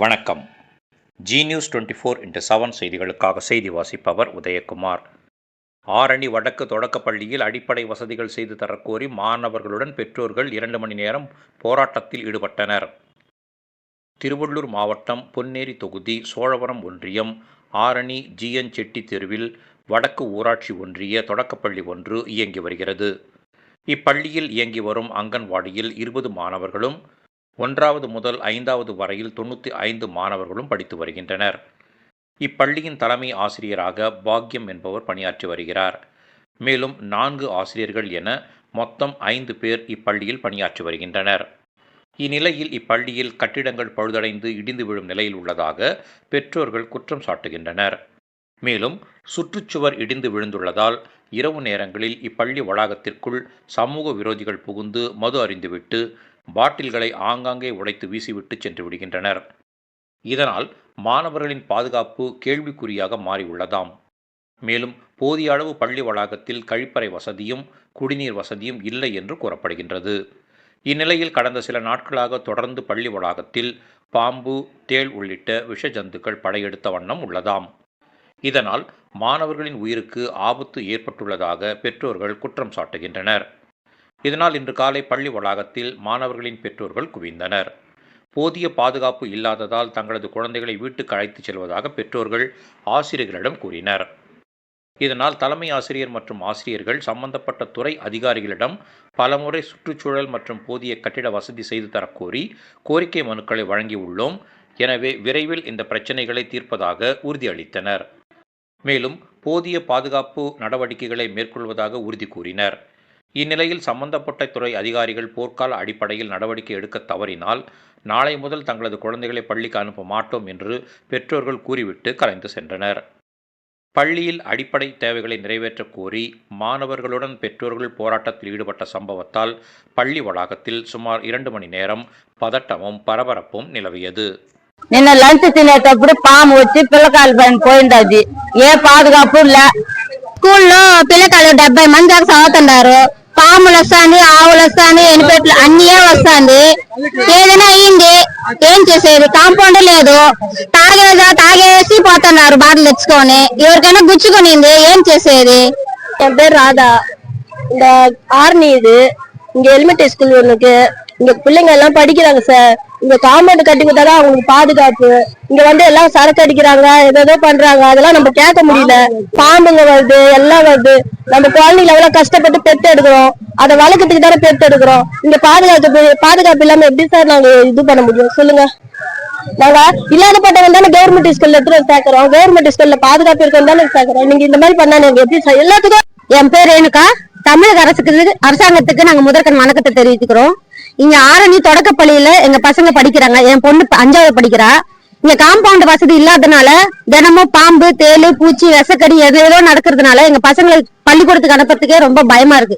வணக்கம். G news 24x7 செய்திகளுக்காக செய்தி வாசிப்பவர் உதயகுமார். ஆரணி வடக்கு தொடக்கப்பள்ளியில் அடிப்படை வசதிகள் செய்து தரக்கோரி மாணவர்களுடன் பெற்றோர்கள் 2 மணி நேரம் போராட்டத்தில் ஈடுபட்டனர். திருவள்ளூர் மாவட்டம் பொன்னேரி தொகுதி சோழவரம் ஒன்றியம் ஆரணி ஜி.என். செட்டி தெருவில் வடக்கு ஊராட்சி ஒன்றிய தொடக்கப்பள்ளி ஒன்று இயங்கி வருகிறது. இப்பள்ளியில் இயங்கி வரும் அங்கன்வாடியில் 20 மாணவர்களும் 1வது முதல் 5வது வரையில் 95 மாணவர்களும் படித்து வருகின்றனர். இப்பள்ளியின் தலைமை ஆசிரியராக பாக்யம் என்பவர் பணியாற்றி வருகிறார். மேலும் 4 ஆசிரியர்கள் என மொத்தம் 5 பேர் இப்பள்ளியில் பணியாற்றி வருகின்றனர். இந்நிலையில் இப்பள்ளியில் கட்டிடங்கள் பழுதடைந்து இடிந்து விழும் நிலையில் உள்ளதாக பெற்றோர்கள் குற்றம் சாட்டுகின்றனர். மேலும் சுற்றுச்சுவர் இடிந்து விழுந்துள்ளதால் இரவு நேரங்களில் இப்பள்ளி வளாகத்திற்குள் சமூக விரோதிகள் புகுந்து மது அருந்திவிட்டு பாட்டில்களை ஆங்காங்கே உடைத்து வீசிவிட்டு சென்று விடுகின்றனர். இதனால் மாணவர்களின் பாதுகாப்பு கேள்விக்குறியாக மாறியுள்ளதாம். மேலும் போதிய அளவு பள்ளி வளாகத்தில் கழிப்பறை வசதியும் குடிநீர் வசதியும் இல்லை என்று கூறப்படுகின்றது. இந்நிலையில் கடந்த சில நாட்களாக தொடர்ந்து பள்ளி வளாகத்தில் பாம்பு, தேள் உள்ளிட்ட விஷ ஜந்துக்கள் படையெடுத்த வண்ணம் உள்ளதாம். இதனால் மாணவர்களின் உயிருக்கு ஆபத்து ஏற்பட்டுள்ளதாக பெற்றோர்கள் குற்றம் சாட்டுகின்றனர். இதனால் இன்று காலை பள்ளி வளாகத்தில் மாணவர்களின் பெற்றோர்கள் குவிந்தனர். போதிய பாதுகாப்பு இல்லாததால் தங்களது குழந்தைகளை வீட்டுக்கு அழைத்துச் செல்வதாக பெற்றோர்கள் ஆசிரியர்களிடம் கூறினர். இதனால் தலைமை ஆசிரியர் மற்றும் ஆசிரியர்கள் சம்பந்தப்பட்ட துறை அதிகாரிகளிடம் பலமுறை சுற்றுச்சூழல் மற்றும் போதிய கட்டிட வசதி செய்து தரக்கோரி கோரிக்கை மனுக்களை வழங்கியுள்ளோம். எனவே விரைவில் இந்த பிரச்சினைகளை தீர்ப்பதாக உறுதியளித்தனர். மேலும் போதிய பாதுகாப்பு நடவடிக்கைகளை மேற்கொள்வதாக உறுதி கூறினர். இந்நிலையில் சம்பந்தப்பட்ட துறை அதிகாரிகள் போர்க்கால அடிப்படையில் நடவடிக்கை எடுக்க தவறினால் நாளை முதல் தங்களது குழந்தைகளை பள்ளிக்கு அனுப்ப மாட்டோம் என்று பெற்றோர்கள் கூறிவிட்டு கலைந்து சென்றனர். பள்ளியில் அடிப்படை தேவைகளை நிறைவேற்ற கோரி மாணவர்களுடன் பெற்றோர்கள் போராட்டத்தில் ஈடுபட்ட சம்பவத்தால் பள்ளி வளாகத்தில் சுமார் 2 மணி நேரம் பதட்டமும் பரபரப்பும் நிலவியது. నిన్న లంచ్ తినేటప్పుడు పాము వచ్చి పిల్లకాయల పైన పోయింది. ఏ పాదుగాపు స్కూల్లో పిల్లకాయలు 70 మంది దాకా చదువుతున్నారు. పాములు వస్తాంది, ఆవులు వస్తాంది, ఎనిపెట్లు అన్నీ వస్తాంది. ఏదైనా అయ్యింది ఏం చేసేది? కాంపౌండ్ లేదు, తాగేసి పోతున్నారు బాటలు తెచ్చుకొని. ఎవరికైనా గుచ్చుకునింది ఏం చేసేది? என் பேர் ராதா. இந்த ஆர்னி இது இங்க எலிமெண்டரி ஸ்கூல் ஒண்ணுக்கு இங்க பிள்ளைங்க எல்லாம் படிக்கிறாங்க சார். இங்க காம்பவுண்ட் கட்டி கொடுத்தாதான் அவங்களுக்கு பாதுகாப்பு. இங்க வந்து எல்லாம் சரக்கு அடிக்கிறாங்க, ஏதோ பண்றாங்க. அதெல்லாம் நம்ம கேட்க முடியல. பாம்புங்க வருது, எல்லாம் வருது. நம்ம குழந்தைங்களை எவ்வளவு கஷ்டப்பட்டு பெத்து எடுக்கிறோம், அதை வளர்க்கறதுக்கு தானே பெத்து எடுக்கிறோம். இங்க பாதுகாப்பு இல்லாம எப்படி சார் நாங்க இது பண்ண முடியும் சொல்லுங்க? நாங்க இல்லாதப்பட்டவங்க தானே கவர்மெண்ட் ஸ்கூல்ல எடுத்து சேர்க்கிறோம். கவர்மெண்ட் ஸ்கூல்ல பாதுகாப்பு இருக்கணும் தானே சேர்க்கிறோம். நீங்க இந்த மாதிரி பண்ணா நீங்க எப்படி சார்? எல்லாத்துக்கும் என் பேர் ரேணுகா. தமிழக அரசாங்கத்துக்கு நாங்க முதற்கண் வணக்கத்தை தெரிவித்துக்கிறோம். இங்க ஆரணி தொடக்கப்பள்ளியில எங்க பசங்க படிக்கிறாங்க. என் பொண்ணு 5வது படிக்கிறா. இங்க காம்பவுண்ட் வசதி இல்லாதனால தினமும் பாம்பு, தேளு, பூச்சி, விசக்கடி ஏதோ நடக்கிறதுனால எங்க பசங்களை பள்ளிக்கூடத்துக்கு அனுப்புறதுக்கே ரொம்ப பயமா இருக்கு.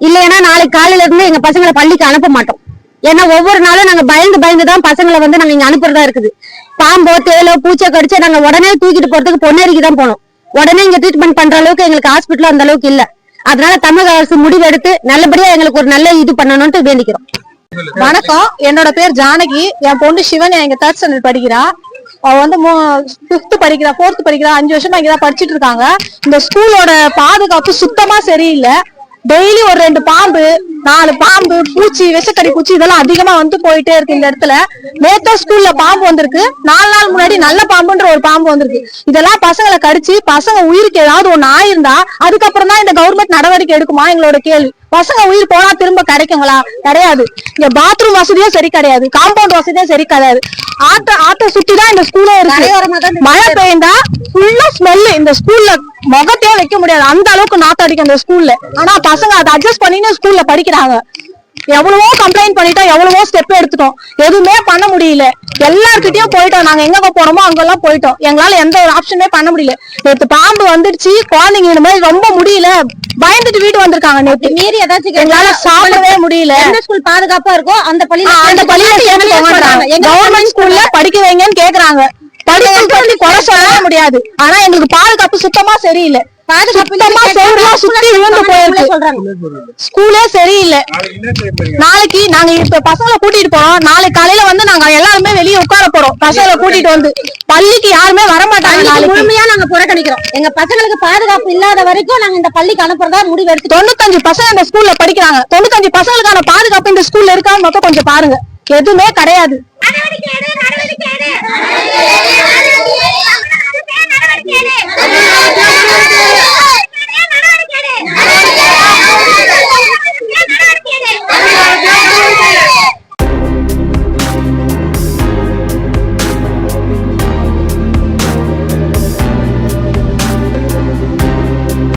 இல்லைன்னா நாளைக்கு காலையில இருந்து எங்க பசங்களை பள்ளிக்கு அனுப்ப மாட்டோம். ஏன்னா ஒவ்வொரு நாளும் நாங்க பயந்துதான் பசங்களை வந்து நாங்க இங்க அனுப்புறதா இருக்குது. பாம்போ, தேளோ, பூச்சை கடிச்சா நாங்க உடனே தூக்கிட்டு போறதுக்கு பொன்னேரிக்கு தான் போனோம். உடனே இங்க ட்ரீட்மெண்ட் பண்ற அளவுக்கு எங்களுக்கு ஹாஸ்பிட்டல் அந்த அளவுக்கு இல்ல. அதனால தமிழக அரசு முடிவெடுத்து நல்லபடியா எங்களுக்கு ஒரு நல்ல இது பண்ணணும்னு வேண்டிக்கிறோம். வணக்கம், என்னோட பேர் ஜானகி. என் பொண்ணு சிவன் எங்க 3rd ஸ்டாண்டர்ட் படிக்கிறா. அவ வந்து 5th படிக்கிறா, 4th படிக்கிறா. 5 வருஷமா இங்கதான் படிச்சுட்டு இருக்காங்க. இந்த ஸ்கூலோட பாதுகாப்பு சுத்தமா சரியில்லை. டெய்லி ஒரு 2 பாம்பு, 4 பாம்பு, பூச்சி, விஷக்கடி பூச்சி இதெல்லாம் அதிகமா வந்து போயிட்டே இருக்கு இந்த இடத்துல. நேத்தா ஸ்கூல்ல பாம்பு வந்திருக்கு. 4 நாள் முன்னாடி நல்ல பாம்புன்ற ஒரு பாம்பு வந்திருக்கு. இதெல்லாம் பசங்களை கடிச்சு பசங்க உயிருக்கு ஏதாவது ஒண்ணு ஆயிருந்தா அதுக்கப்புறம் தான் இந்த கவர்மெண்ட் நடவடிக்கை எடுக்குமா எங்களோட கேள்வி. பசங்க உயிர் போனா திரும்ப கிடைக்குங்களா? கிடையாது. இங்க பாத்ரூம் வசதியும் சரி கிடையாது, காம்பவுண்ட் வசதியும் சரி கிடையாது. ஆட்டை சுத்திதான் இந்த ஸ்கூலே இருக்கு. மழை பெய்ந்தா ஃபுல்லா ஸ்மெல்லு. இந்த ஸ்கூல்ல முகத்தையே வைக்க முடியாது, அந்த அளவுக்கு நாத்தம் அடிக்கும் இந்த ஸ்கூல்ல. ஆனா பசங்க அதை அட்ஜஸ்ட் பண்ணின்னு ஸ்கூல்ல படிக்கிறாங்க. எவ்வளவோ கம்ப்ளைண்ட் பண்ணிட்டோம், எவ்வளவோ ஸ்டெப் எடுத்துட்டோம், எதுவுமே பண்ண முடியல. எல்லார்கிட்டயும் போயிட்டோம். நாங்க எங்க போனோமோ அங்கெல்லாம் போயிட்டோம். எங்களால எந்த ஒரு ஆப்ஷனுமே பண்ண முடியல. நேற்று பாம்பு வந்துடுச்சு, குழந்தைங்க இந்த மாதிரி ரொம்ப முடியல, பயந்துட்டு வீடு வந்திருக்காங்க. நேற்று மீறி ஏதாச்சும் எங்களால சாப்பிடவே முடியல. எந்த ஸ்கூல் பாதுகாப்பா இருக்கோ அந்த கவர்மெண்ட் ஸ்கூல்ல படிக்க வைங்கன்னு கேக்குறாங்க. படிக்க குறை சொல்லவே முடியாது. ஆனா எங்களுக்கு பாதுகாப்பு சுத்தமா சரியில்லை. சுத்தமா செவரெல்லாம் சுத்தி விழுந்து போயிருக்கு. ஸ்கூலே சரியில்லை. நாளைக்கு நாங்க இப்ப பசங்களை கூட்டிட்டு போறோம். நாளைக்கு காலையில வந்து நாங்க எல்லாருமே வெளியே உட்கார போறோம். பசங்களை கூட்டிட்டு வந்து பள்ளிக்கு யாருமே வரமாட்டாங்க. முழுமையா நாங்க புறக்கணிக்கிறோம். எங்க பசங்களுக்கு பாதுகாப்பு இல்லாத வரைக்கும் நாங்க இந்த பள்ளிக்கு அனுப்புறதா முடிவு எடுத்து 95 பசங்க இந்த ஸ்கூல்ல படிக்கிறாங்க. 95 பசங்களுக்கான பாதுகாப்பு இந்த ஸ்கூல்ல இருக்கான்னு மட்டும் கொஞ்சம் பாருங்க. எதுவுமே கிடையாது. நடவடிக்கை எடு.